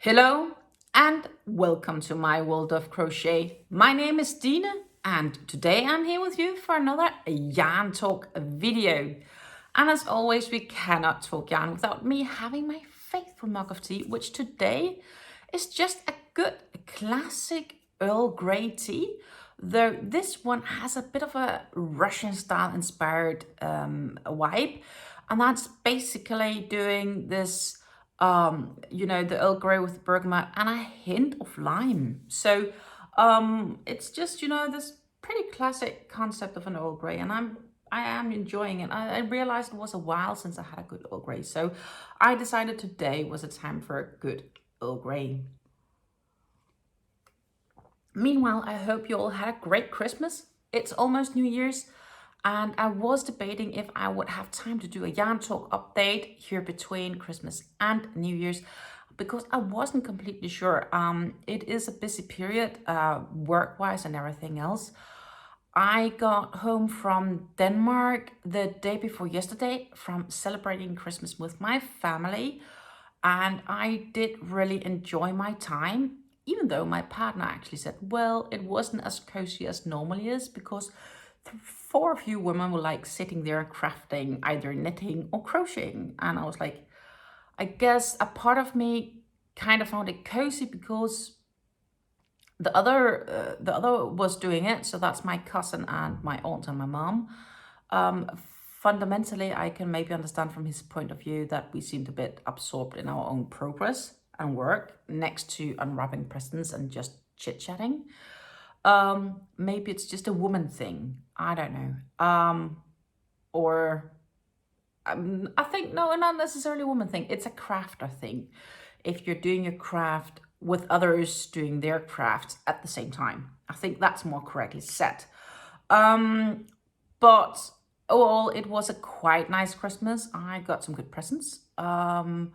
Hello and welcome to my world of crochet. My name is Dina and today I'm here with you for another yarn talk video. And as always, we cannot talk yarn without me having my faithful mug of tea, which today is just a good classic Earl Grey tea, though this one has a bit of a Russian style inspired vibe. And that's basically doing this the Earl Grey with bergamot and a hint of lime. So it's just, this pretty classic concept of an Earl Grey, and I am enjoying it. I realized it was a while since I had a good Earl Grey, so I decided today was a time for a good Earl Grey. Meanwhile, I hope you all had a great Christmas. It's almost New Year's. And I was debating if I would have time to do a yarn talk update here between Christmas and New Year's, because I wasn't completely sure. It is a busy period, work-wise and everything else. I got home from Denmark the day before yesterday from celebrating Christmas with my family. And I did really enjoy my time, even though my partner actually said, well, it wasn't as cozy as normally is, because for a few women were like sitting there crafting, either knitting or crocheting. And I was like, I guess a part of me kind of found it cozy because the other was doing it. So that's my cousin and my aunt and my mom. Fundamentally, I can maybe understand from his point of view that we seemed a bit absorbed in our own progress and work next to unwrapping presents and just chit-chatting. Maybe it's just a woman thing. I don't know. I think, no, not necessarily a woman thing. It's a crafter thing. If you're doing your craft with others doing their craft at the same time, I think that's more correctly said. But overall, it was a quite nice Christmas. I got some good presents. I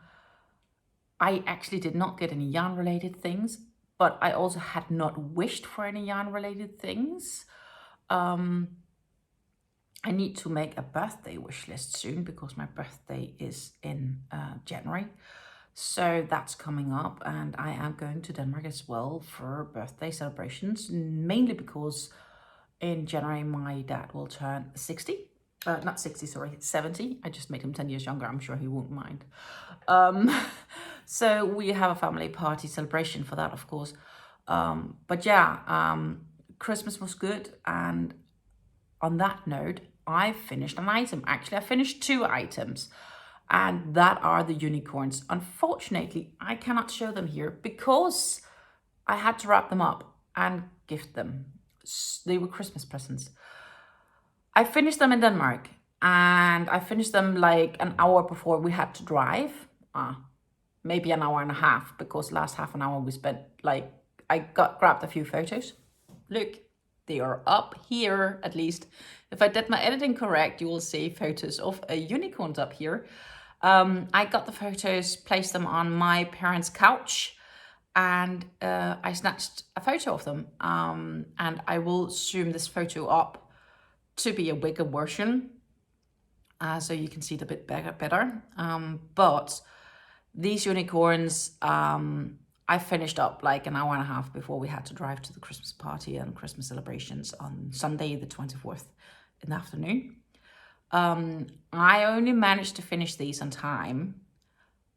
actually did not get any yarn related things, but I also had not wished for any yarn-related things. I need to make a birthday wish list soon because my birthday is in January. So that's coming up, and I am going to Denmark as well for birthday celebrations, mainly because in January my dad will turn 60. Not 60, sorry, 70. I just made him 10 years younger. I'm sure he won't mind. So we have a family party celebration for that, of course. But yeah, Christmas was good. And on that note, I finished an item. Actually, I finished 2 items. And that are the unicorns. Unfortunately, I cannot show them here because I had to wrap them up and gift them. They were Christmas presents. I finished them in Denmark, and I finished them like an hour before we had to drive. Maybe an hour and a half, because last half an hour we spent I grabbed a few photos. Look, they are up here at least. If I did my editing correct, you will see photos of unicorns up here. I got the photos, placed them on my parents' couch, and I snatched a photo of them. And I will zoom this photo up to be a bigger version, so you can see it a bit better. But these unicorns, I finished up like an hour and a half before we had to drive to the Christmas party and Christmas celebrations on Sunday, the 24th in the afternoon. I only managed to finish these on time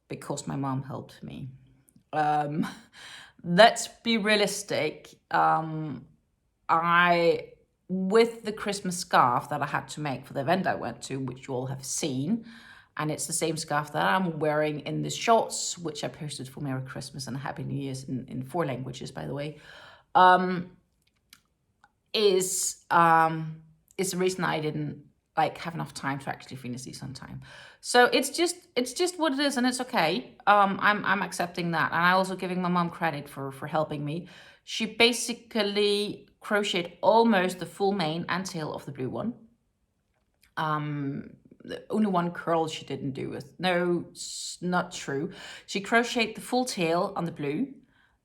because my mom helped me. Let's be realistic. With the Christmas scarf that I had to make for the event I went to, which you all have seen, and it's the same scarf that I'm wearing in the shorts, which I posted for Merry Christmas and Happy New Year's in 4 languages, by the way, is the reason I didn't have enough time to actually finish these on time. So it's just what it is, and it's okay. I'm accepting that, and I also giving my mom credit for helping me. She basically crocheted almost the full mane and tail of the blue one. The only one curl she didn't do with. No, not true. She crocheted the full tail on the blue,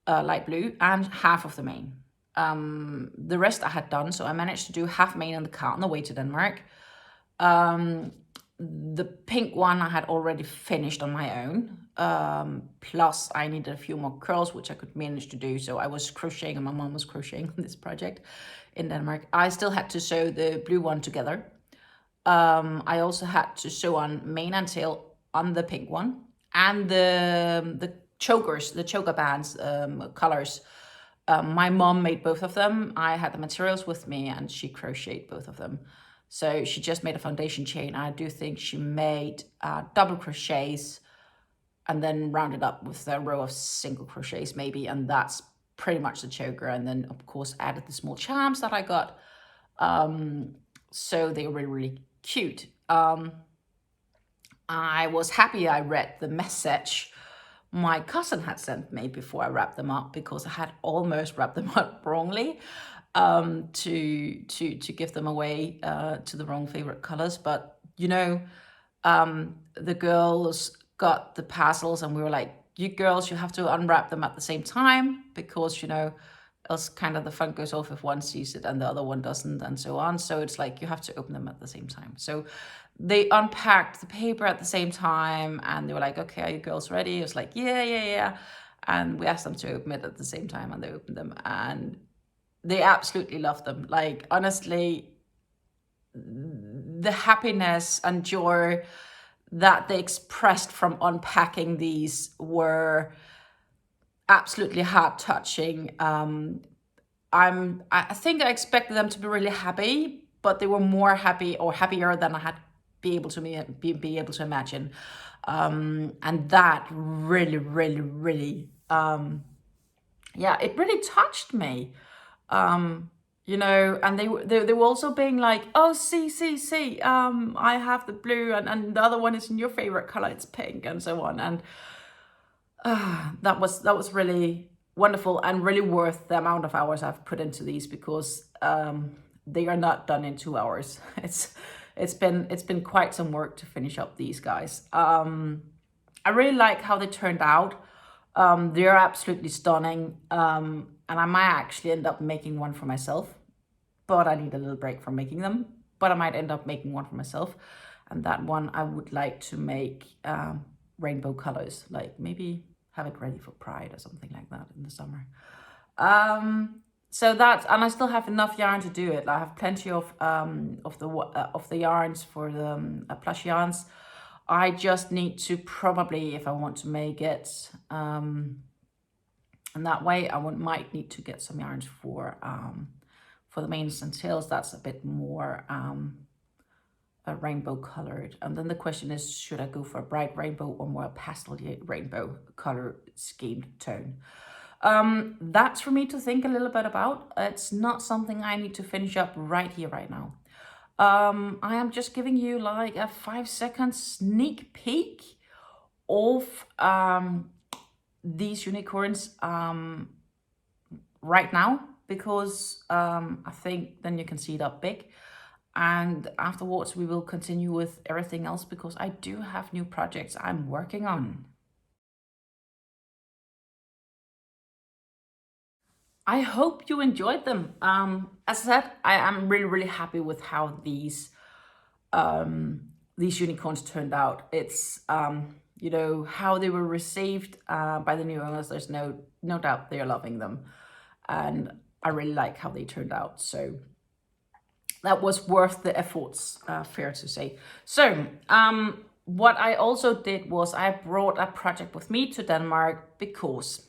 light blue, and half of the mane. The rest I had done, so I managed to do half mane in the car on the way to Denmark. The pink one I had already finished on my own. Plus I needed a few more curls, which I could manage to do. So I was crocheting and my mom was crocheting on this project in Denmark. I still had to sew the blue one together. I also had to sew on mane and tail on the pink one, and the chokers, the choker bands, colors. My mom made both of them. I had the materials with me and she crocheted both of them. So she just made a foundation chain. I do think she made double crochets and then rounded up with a row of single crochets maybe, and that's pretty much the choker. And then of course added the small charms that I got. So they were really cute. I was happy I read the message my cousin had sent me before I wrapped them up, because I had almost wrapped them up wrongly, to give them away to the wrong favorite colors. But you know, the girls got the parcels and we were like, you girls, you have to unwrap them at the same time, because you know, else kind of the fun goes off if one sees it and the other one doesn't, and so on. So it's like you have to open them at the same time. So they unpacked the paper at the same time and they were like, okay, are you girls ready? I was like, yeah. And we asked them to open it at the same time and they opened them and they absolutely loved them. Like, honestly, the happiness and joy that they expressed from unpacking these were absolutely heart-touching. I think I expected them to be really happy, but they were more happy, or happier than I had be able to imagine. And that really yeah, it really touched me. You know, and they were also being like, oh, see, I have the blue and the other one is in your favorite color, it's pink, and so on. And that was really wonderful and really worth the amount of hours I've put into these, because they are not done in 2 hours. It's been quite some work to finish up these guys. I really like how they turned out. They're absolutely stunning. And I might actually end up making one for myself, but I need a little break from making them. But I might end up making one for myself. And that one I would like to make rainbow colors, like maybe have it ready for Pride or something like that in the summer. So that's, and I still have enough yarn to do it. I have plenty of the yarns for the plush yarns. I just need to probably, if I want to make it and that way, I might need to get some yarns for the manes and tails. That's a bit more rainbow colored. And then the question is, should I go for a bright rainbow or more pastel rainbow color schemed tone? That's for me to think a little bit about. It's not something I need to finish up right here, right now. I am just giving you like a 5-second sneak peek of these unicorns right now, because I think then you can see it up big. And afterwards we will continue with everything else, because I do have new projects I'm working on. I hope you enjoyed them. As I said, I am really happy with how these unicorns turned out. It's you know, how they were received by the new owners. There's no doubt they're loving them, and I really like how they turned out. So that was worth the efforts, fair to say. So what I also did was I brought a project with me to Denmark, because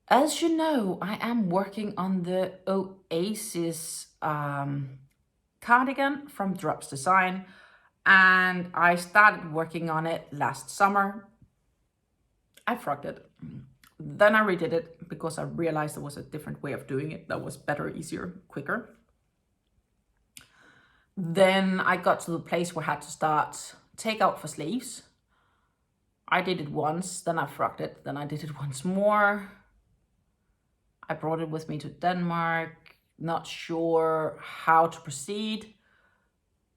as you know, I am working on the Oasis cardigan from Drops Design, and I started working on it last summer. I frogged it. Then I redid it because I realized there was a different way of doing it that was better, easier, quicker. Then I got to the place where I had to start take out for sleeves. I did it once, then I frogged it, then I did it once more. I brought it with me to Denmark, not sure how to proceed.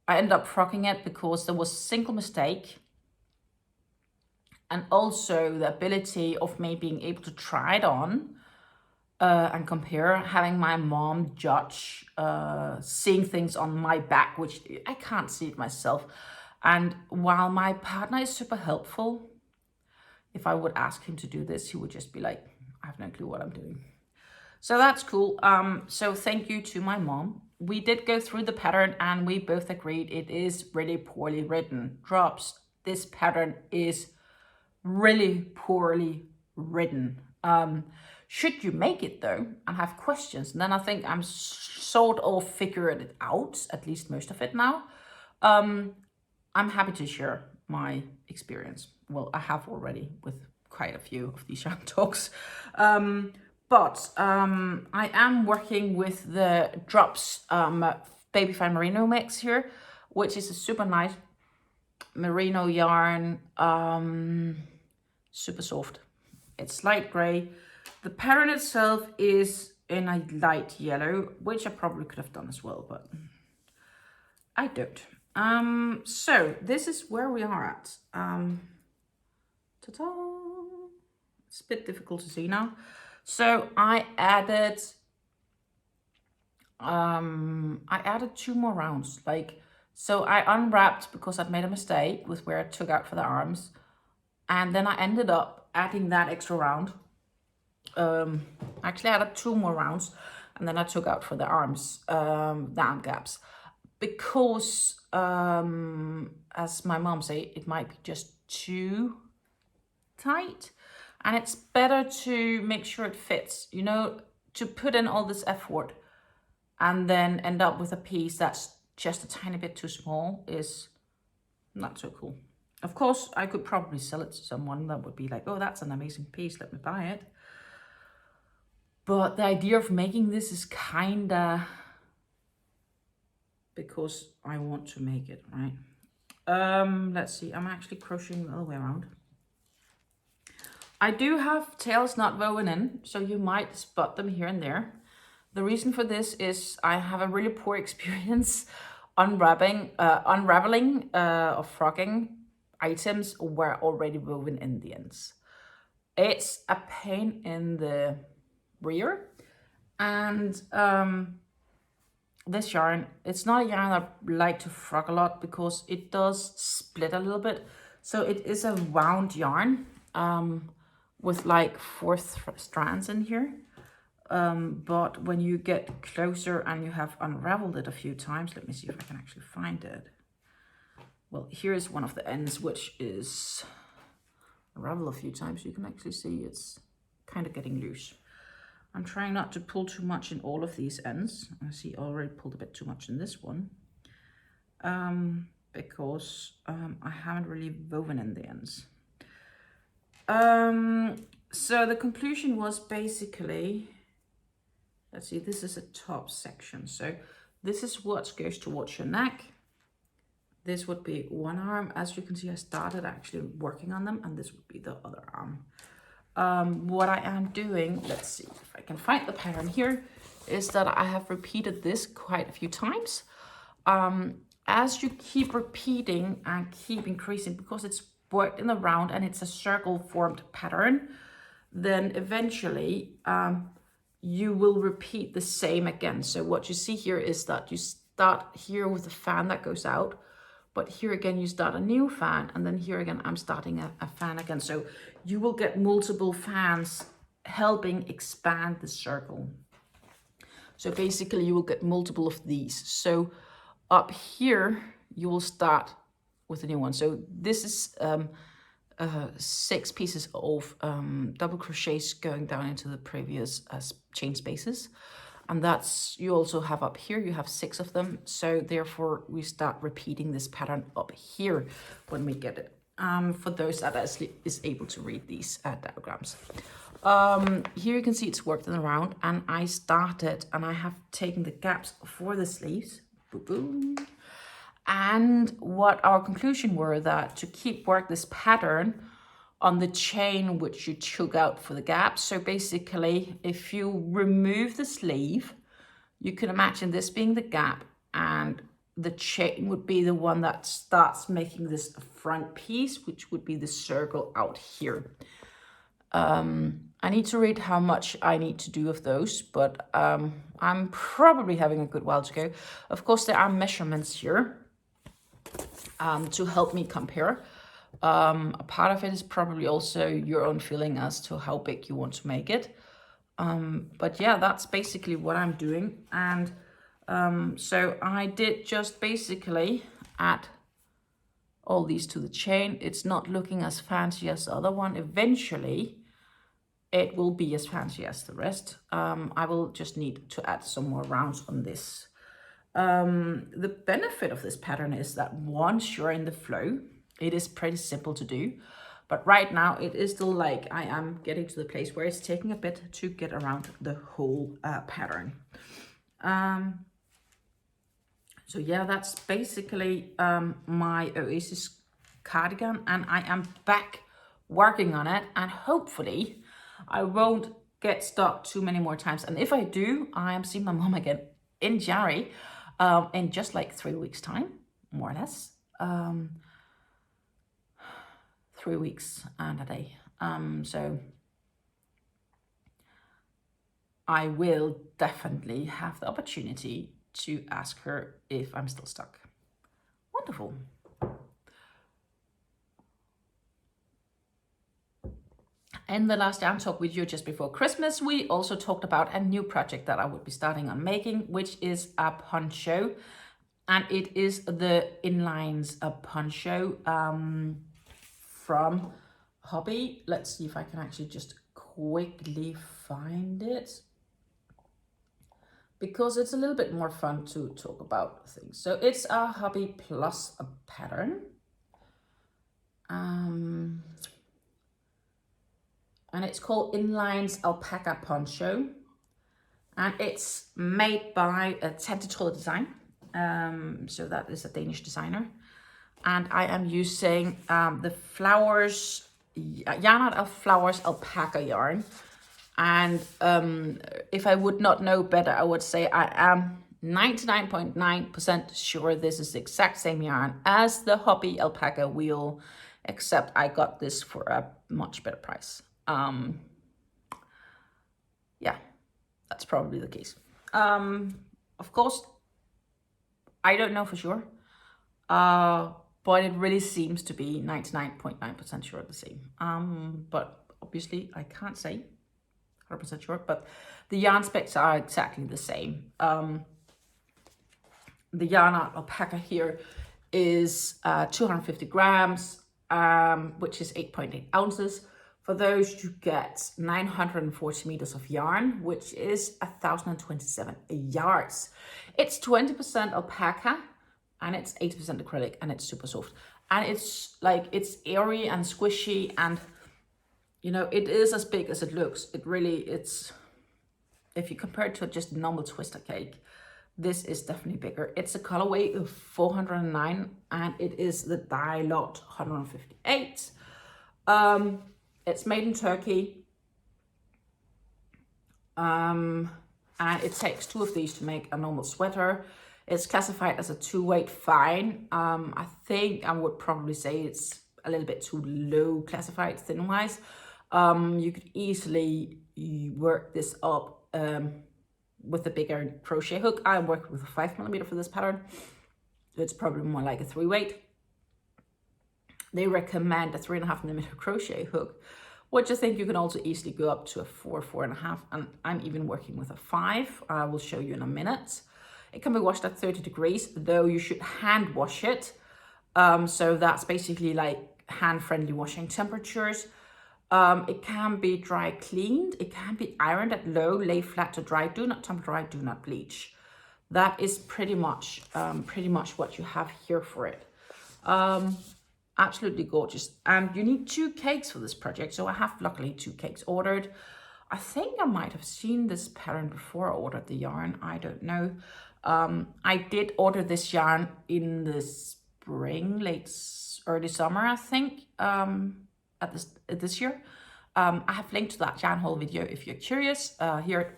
I ended up frogging it because there was a single mistake, and also the ability of me being able to try it on and compare, having my mom judge, seeing things on my back, which I can't see it myself. And while my partner is super helpful, if I would ask him to do this, he would just be like, I have no clue what I'm doing. So that's cool. So thank you to my mom. We did go through the pattern and we both agreed it is really poorly written. Drops, this pattern is really poorly written. Should you make it though and have questions, then I think I'm sort of figured it out, at least most of it now. I'm happy to share my experience. Well, I have already with quite a few of these yarn talks. But I am working with the Drops Baby Fan Merino mix here, which is a super nice merino yarn, super soft. It's light gray. The pattern itself is in a light yellow, which I probably could have done as well, but I don't. So this is where we are at. Ta-da! It's a bit difficult to see now. So I added 2 more rounds. So I unwrapped because I'd made a mistake with where I took out for the arms. And then I ended up adding that extra round. Actually I added 2 more rounds and then I took out for the arms, the arm gaps. Because, as my mom say, it might be just too tight. And it's better to make sure it fits, you know, to put in all this effort and then end up with a piece that's just a tiny bit too small is not so cool. Of course, I could probably sell it to someone that would be like, oh, that's an amazing piece, let me buy it. But the idea of making this is kinda because I want to make it, right? Let's see, I'm actually crocheting the other way around. I do have tails not woven in, so you might spot them here and there. The reason for this is I have a really poor experience unraveling or frocking items where already woven in the ends. It's a pain in the rear, and this yarn, it's not a yarn I like to frock a lot because it does split a little bit. So it is a wound yarn. With like 4 strands in here. But when you get closer and you have unraveled it a few times, let me see if I can actually find it. Well, here's one of the ends, which is unraveled a few times. You can actually see it's kind of getting loose. I'm trying not to pull too much in all of these ends. I see I already pulled a bit too much in this one. Because I haven't really woven in the ends. So the conclusion was basically, let's see, this is a top section. So this is what goes towards your neck. This would be one arm. As you can see, I started actually working on them, and this would be the other arm. What I am doing, let's see if I can find the pattern here, is that I have repeated this quite a few times. As you keep repeating and keep increasing, because it's worked in the round and it's a circle formed pattern, then eventually you will repeat the same again. So what you see here is that you start here with a fan that goes out, but here again you start a new fan, and then here again I'm starting a fan again. So you will get multiple fans helping expand the circle. So basically you will get multiple of these. So up here you will start with a new one. So this is 6 pieces of double crochets going down into the previous chain spaces, and that's, you also have up here, you have 6 of them. So therefore we start repeating this pattern up here when we get it, for those that is able to read these diagrams. Here you can see it's worked in the round, and I started and I have taken the gaps for the sleeves. Boom, boom. And what our conclusion were that to keep work this pattern on the chain which you took out for the gaps. So basically, if you remove the sleeve, you can imagine this being the gap, and the chain would be the one that starts making this front piece, which would be the circle out here. I need to read how much I need to do of those, but I'm probably having a good while to go. Of course, there are measurements here to help me compare. A part of it is probably also your own feeling as to how big you want to make it. But yeah, that's basically what I'm doing. And so I did just basically add all these to the chain. It's not looking as fancy as the other one. Eventually, it will be as fancy as the rest. I will just need to add some more rounds on this. The benefit of this pattern is that once you're in the flow, it is pretty simple to do. But right now it is still like I am getting to the place where it's taking a bit to get around the whole pattern. So yeah, that's basically my Oasis cardigan, and I am back working on it, and hopefully I won't get stuck too many more times. And if I do, I am seeing my mom again in January, in just like 3 weeks time, more or less. 3 weeks and a day. So I will definitely have the opportunity to ask her if I'm still stuck. Wonderful. In the last yarn talk video just before Christmas, we also talked about a new project that I would be starting on making, which is a poncho. And it is the In-Lines Poncho from Hobbii. Let's see if I can actually just quickly find it, because it's a little bit more fun to talk about things. So it's a Hobbii Plus pattern. And it's called In-Lines Alpaca Poncho. And it's made by Tante Traad design. So that is a Danish designer. And I am using the flowers, Yarn Art of Flowers alpaca yarn. And if I would not know better, I would say I am 99.9% sure this is the exact same yarn as the Hobbii alpaca wheel, except I got this for a much better price. Yeah, that's probably the case. Of course, I don't know for sure, but it really seems to be 99.9% sure the same. But obviously I can't say 100% sure, but the yarn specs are exactly the same. The Yarn Art alpaca here is 250 grams, which is 8.8 ounces. For those, you get 940 meters of yarn, which is 1,027 yards. It's 20% alpaca and it's 80% acrylic, and it's super soft. And it's like, it's airy and squishy, and you know, it is as big as it looks. It really, it's, if you compare it to just a normal twister cake, this is definitely bigger. It's a colorway of 409, and it is the dye lot 158. It's made in Turkey. And it takes 2 of these to make a normal sweater. It's classified as a 2-weight fine. I think I would probably say it's a little bit too low classified thin-wise. You could easily work this up with a bigger crochet hook. I'm working with a 5mm for this pattern. It's probably more like a 3-weight. They recommend a 3.5mm crochet hook, which I think you can also easily go up to a 4.5, and I'm even working with a 5. I will show you in a minute. It can be washed at 30 degrees, though you should hand wash it. So that's basically like hand-friendly washing temperatures. It can be dry cleaned. It can be ironed at low, lay flat to dry. Do not tumble dry, do not bleach. That is pretty much what you have here for it. Absolutely gorgeous. And you need 2 cakes for this project. So I have luckily 2 cakes ordered. I think I might have seen this pattern before I ordered the yarn. I don't know. I did order this yarn in the spring, early summer, I think, this year. I have linked to that yarn haul video if you're curious, here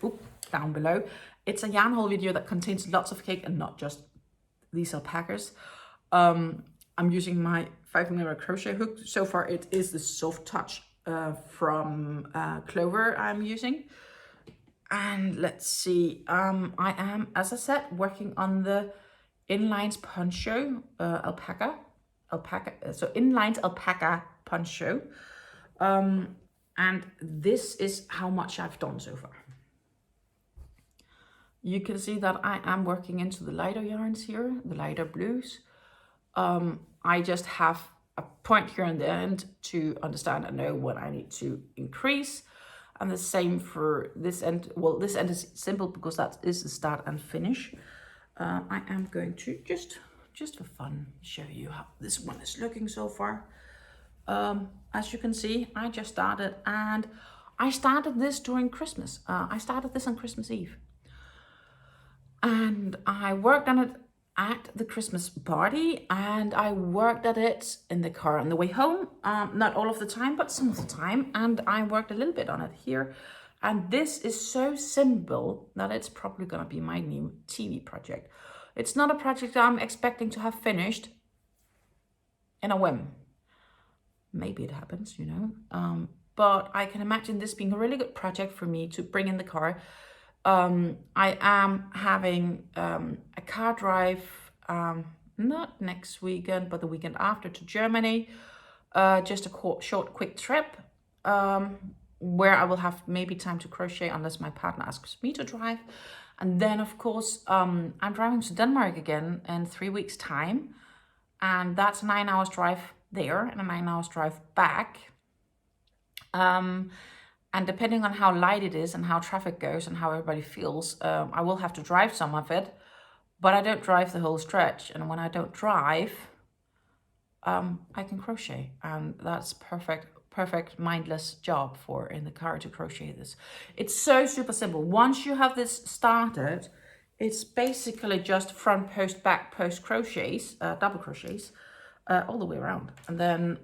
down below. It's a yarn haul video that contains lots of cake and not just these alpacas. I'm using my 5mm crochet hook. So far it is the Soft Touch from Clover I'm using. And let's see, I am, as I said, working on the In-Lines Poncho alpaca. alpaca, so In-Lines Alpaca Poncho. And this is how much I've done so far. You can see that I am working into the lighter yarns here, the lighter blues. I just have a point here in the end to understand and know what I need to increase. And the same for this end. Well, this end is simple because that is the start and finish. I am going to just for fun show you how this one is looking so far. As you can see, I just started, and I started this during Christmas. I started this on Christmas Eve. And I worked on it at the Christmas party, and I worked at it in the car on the way home. Not all of the time, but some of the time. And I worked a little bit on it here. And this is so simple that it's probably going to be my new TV project. It's not a project I'm expecting to have finished in a whim. Maybe it happens, you know. But I can imagine this being a really good project for me to bring in the car. I am having a car drive, not next weekend, but the weekend after, to Germany. Just a short, quick trip, where I will have maybe time to crochet unless my partner asks me to drive. And then, of course, I'm driving to Denmark again in 3 weeks' time. And that's a 9 hours drive there and a 9 hours drive back. And depending on how light it is and how traffic goes and how everybody feels, I will have to drive some of it, but I don't drive the whole stretch. And when I don't drive, I can crochet, and that's perfect mindless job for in the car to crochet this. It's so super simple. Once you have this started, it's basically just front post, back post crochets, double crochets, all the way around. And then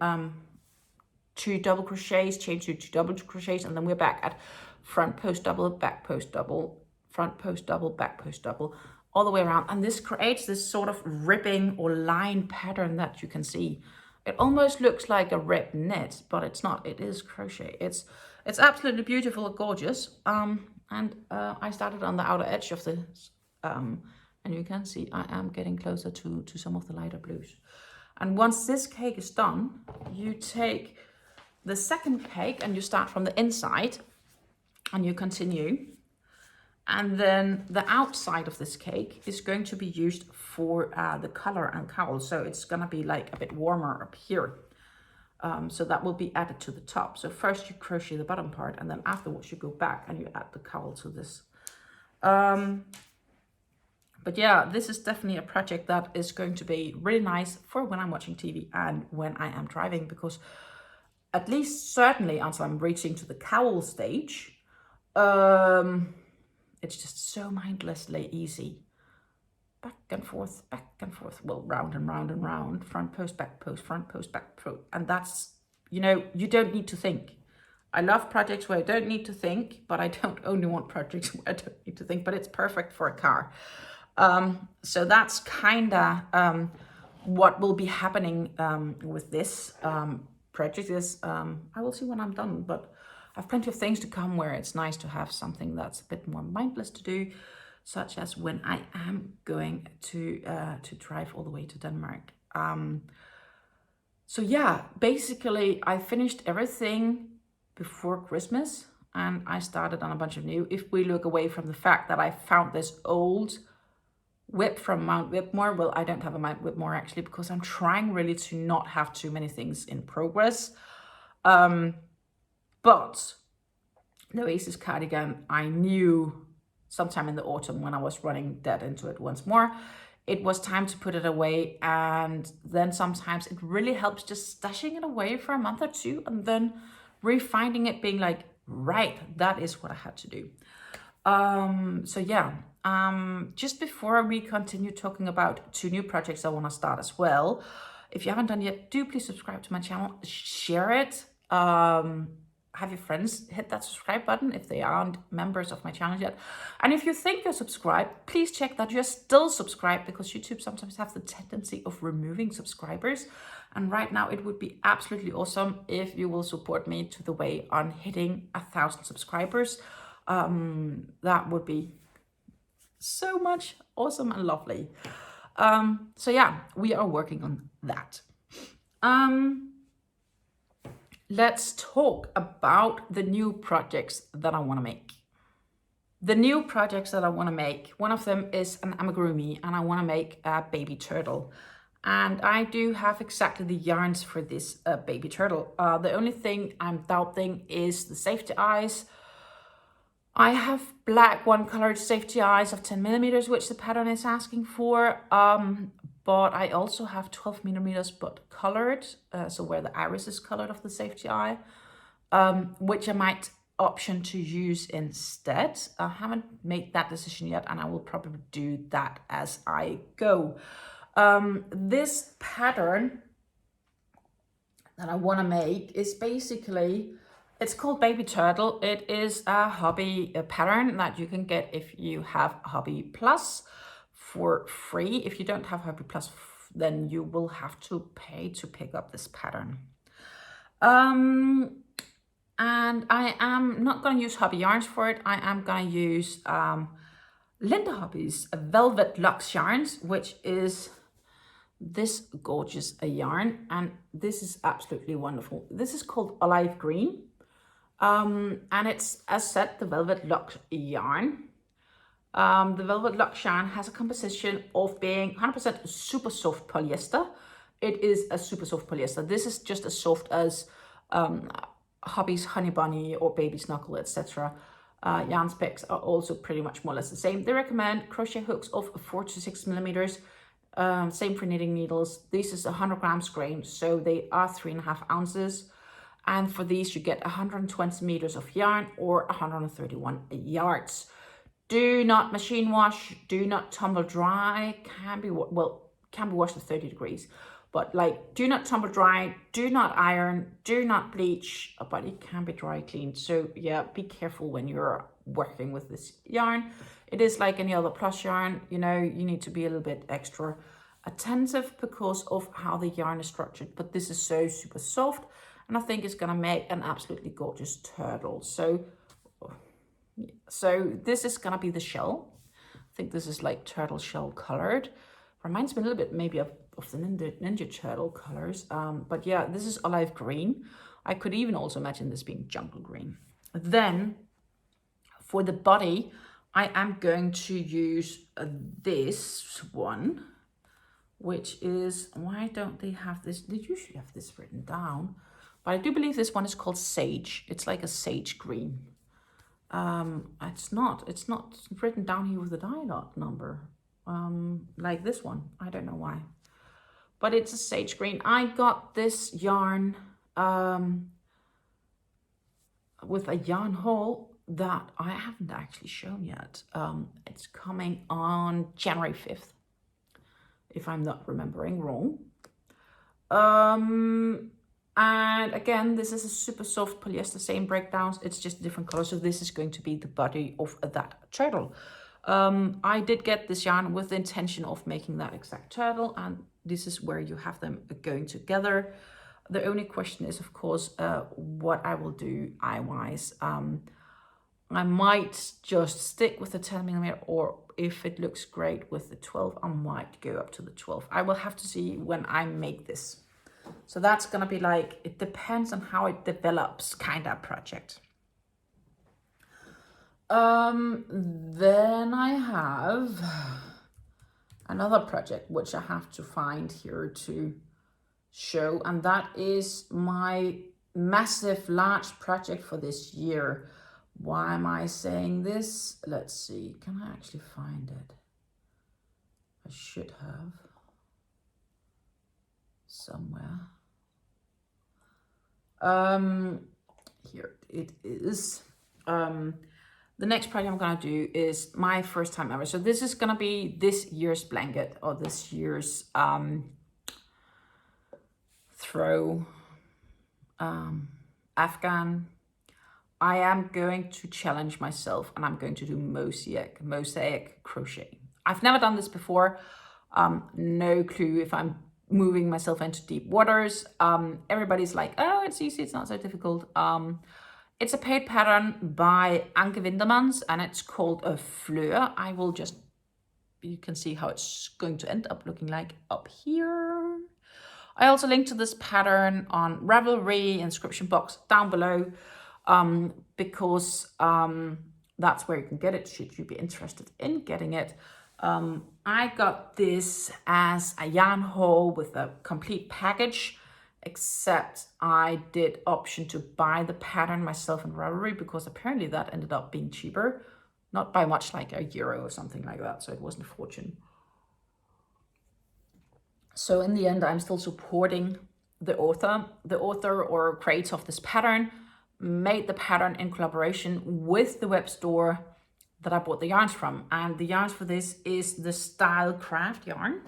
2 double crochets, chain 2 double crochets, and then we're back at front post double, back post double, front post double, back post double, all the way around. And this creates this sort of ribbing or line pattern that you can see. It almost looks like a ribbed knit, but it's not. It is crochet. It's absolutely beautiful and gorgeous. And I started on the outer edge of this, and you can see I am getting closer to some of the lighter blues. And once this cake is done, you take the second cake and you start from the inside and you continue. And then the outside of this cake is going to be used for the color and cowl. So it's going to be like a bit warmer up here. So that will be added to the top. So first you crochet the bottom part, and then afterwards you go back and you add the cowl to this. But yeah, this is definitely a project that is going to be really nice for when I'm watching TV and when I am driving, because at least certainly until I'm reaching to the cowl stage, it's just so mindlessly easy. Back and forth, well, round and round and round, front post, back post, front post, back post. And that's, you know, you don't need to think. I love projects where I don't need to think, but I don't only want projects where I don't need to think, but it's perfect for a car. So that's kind of what will be happening with this project. Is I will see when I'm done, but I have plenty of things to come where it's nice to have something that's a bit more mindless to do, such as when I am going to drive all the way to Denmark. So yeah, basically I finished everything before Christmas and I started on a bunch of new. If we look away from the fact that I found this old whip from Mount Whitmore. Well, I don't have a Mount Whitmore actually, because I'm trying really to not have too many things in progress. But the Oasis cardigan, I knew sometime in the autumn when I was running dead into it once more, it was time to put it away. And then sometimes it really helps just stashing it away for a month or two and then refinding it, being like, right, that is what I had to do. So yeah, just before we continue talking about 2 new projects I want to start as well, if you haven't done yet, do please subscribe to my channel, share it, have your friends hit that subscribe button if they aren't members of my channel yet. And if you think you're subscribed, please check that you're still subscribed, because YouTube sometimes has the tendency of removing subscribers. And right now it would be absolutely awesome if you will support me to the way on hitting 1,000 subscribers. That would be so much awesome and lovely. So yeah, we are working on that. let's talk about the new projects that I want to make. The new projects that I want to make, one of them is an amigurumi, and I want to make a baby turtle. And I do have exactly the yarns for this baby turtle. The only thing I'm doubting is the safety eyes. I have black one-colored safety eyes of 10 millimeters, which the pattern is asking for. But I also have 12 millimeters, but colored, so where the iris is colored of the safety eye, which I might option to use instead. I haven't made that decision yet, and I will probably do that as I go. This pattern that I want to make is basically, it's called Baby Turtle. It is a Hobbii pattern that you can get if you have Hobbii Plus for free. If you don't have Hobbii Plus, then you will have to pay to pick up this pattern. And I am not going to use Hobbii yarns for it. I am going to use Linda Hobbie's Velvet Luxe yarns, which is this gorgeous yarn, and this is absolutely wonderful. This is called Olive Green, and it's, as said, the Velvet Luxe yarn. The Velvet Luxe yarn has a composition of being 100% super soft polyester. It is a super soft polyester. This is just as soft as Hobbie's Honey Bunny or Baby Snuggle, etc. Yarn specs are also pretty much more or less the same. They recommend crochet hooks of 4 to 6 millimeters. Same for knitting needles. This is 100 grams grain, so they are 3.5 ounces. And for these, you get 120 meters of yarn or 131 yards. Do not machine wash. Do not tumble dry. Can be washed at 30 degrees. But like, do not tumble dry, do not iron, do not bleach, but it can be dry cleaned. So yeah, be careful when you're working with this yarn. It is like any other plus yarn, you know, you need to be a little bit extra attentive because of how the yarn is structured. But this is so super soft, and I think it's gonna make an absolutely gorgeous turtle. So this is gonna be the shell. I think this is like turtle shell colored. Reminds me a little bit maybe of the Ninja Turtle colors. But yeah, this is olive green. I could even also imagine this being jungle green. Then for the body, I am going to use this one, which is, why don't they have this? They usually have this written down, but I do believe this one is called Sage. It's like a sage green. It's not written down here with the die lot number. Like this one, I don't know why, but it's a sage green. I got this yarn with a yarn haul that I haven't actually shown yet. It's coming on January 5th, if I'm not remembering wrong. And again, this is a super soft polyester, same breakdowns, it's just different colors. So this is going to be the body of that turtle. I did get this yarn with the intention of making that exact turtle, and this is where you have them going together. The only question is, of course, what I will do eye-wise. I might just stick with the 10 millimeter, or if it looks great with the 12, I might go up to the 12. I will have to see when I make this. So that's gonna be like, it depends on how it develops kind of project. Then I have another project which I have to find here to show, and that is my massive large project for this year. Why am I saying this? Let's see, can I actually find it? I should have somewhere. Here it is. The next project I'm gonna do is my first time ever. So this is gonna be this year's blanket, or this year's throw Afghan. I am going to challenge myself, and I'm going to do mosaic crochet. I've never done this before. No clue if I'm moving myself into deep waters. Everybody's like, oh, it's easy, it's not so difficult. It's a paid pattern by Anke Wintermans, and it's called a Fleur. I will just, you can see how it's going to end up looking like up here. I also linked to this pattern on Ravelry, inscription box down below, because that's where you can get it should you be interested in getting it. I got this as a yarn haul with a complete package, except I did option to buy the pattern myself in Ravelry because apparently that ended up being cheaper. Not by much, like €1 or something like that, so it wasn't a fortune. So in the end, I'm still supporting the author. The author or creator of this pattern made the pattern in collaboration with the web store that I bought the yarns from. And the yarns for this is the Stylecraft yarn.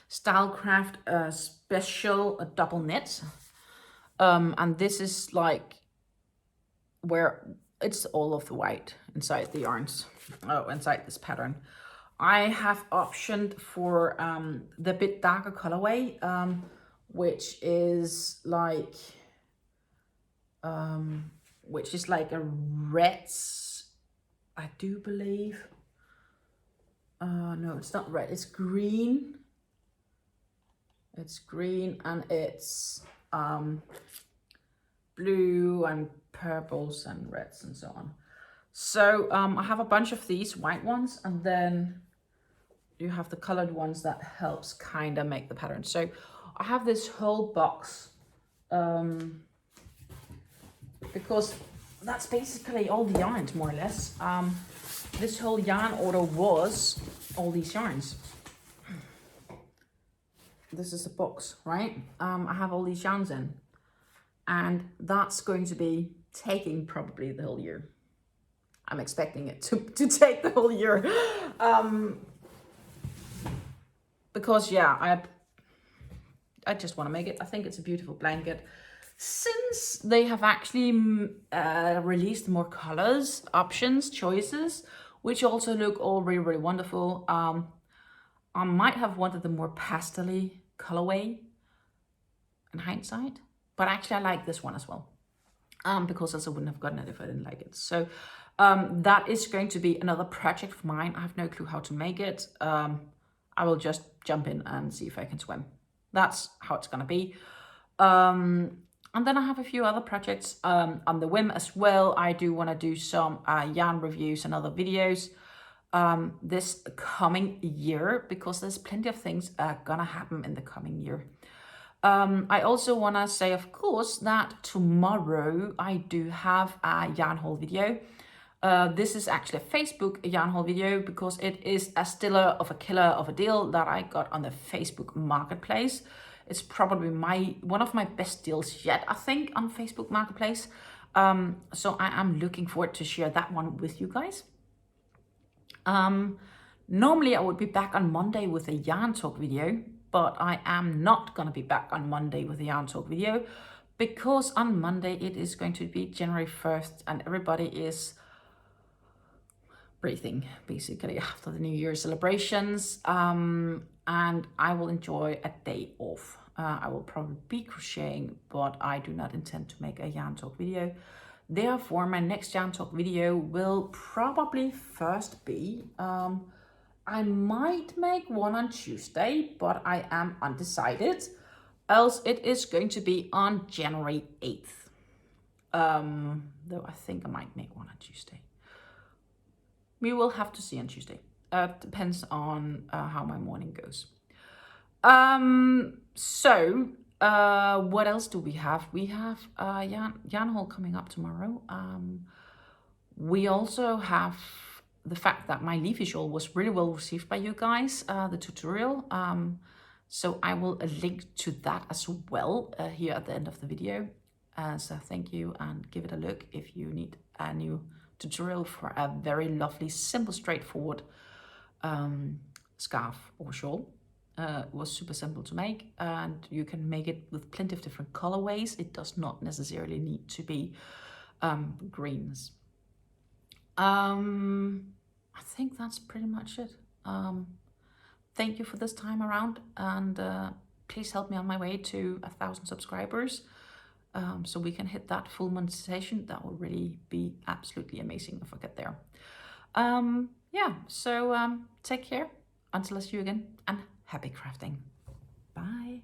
Stylecraft Special double knit. And this is like where it's all of the white inside the yarns, inside this pattern. I have optioned for the bit darker colorway, which is like a red, I do believe. No, it's not red, it's green. It's green and it's blue and purples and reds and so on. So I have a bunch of these white ones, and then you have the colored ones that helps kind of make the pattern. So I have this whole box because that's basically all the yarns, more or less. This whole yarn order was all these yarns. This is the box, right? I have all these yarns in, and that's going to be taking probably the whole year. I'm expecting it to take the whole year. Because yeah, I just want to make it. I think it's a beautiful blanket. Since they have actually released more colors, options, choices, which also look all really, really wonderful. I might have wanted the more pastel-y colorway in hindsight, but actually I like this one as well. Because else I wouldn't have gotten it if I didn't like it. So that is going to be another project of mine. I have no clue how to make it. I will just jump in and see if I can swim. That's how it's gonna be. And then I have a few other projects on the whim as well. I do want to do some yarn reviews and other videos this coming year, because there's plenty of things gonna happen in the coming year. I also want to say, of course, that tomorrow I do have a yarn haul video. This is actually a Facebook yarn haul video because it is a stiller of a killer of a deal that I got on the Facebook Marketplace. It's probably one of my best deals yet, I think, on Facebook Marketplace. So I am looking forward to share that one with you guys. Normally I would be back on Monday with a yarn talk video, but I am not going to be back on Monday with a yarn talk video because on Monday it is going to be January 1st and everybody is breathing basically after the New Year celebrations. And I will enjoy a day off. I will probably be crocheting, but I do not intend to make a yarn talk video. Therefore, my next yarn talk video will probably first be, I might make one on Tuesday, but I am undecided. Else it is going to be on January 8th. Though I think I might make one on Tuesday. We will have to see on Tuesday. Depends on how my morning goes. So what else do we have? We have yarn haul coming up tomorrow. We also have the fact that my leafy shawl was really well received by you guys, the tutorial. So I will link to that as well here at the end of the video. So thank you, and give it a look if you need a new tutorial for a very lovely, simple, straightforward scarf or shawl. It was super simple to make, and you can make it with plenty of different colorways. It does not necessarily need to be greens. I think that's pretty much it. Thank you for this time around, and please help me on my way to 1,000 subscribers, so we can hit that full monetization. That will really be absolutely amazing if I get there. Yeah, so take care until I see you again, and happy crafting. Bye.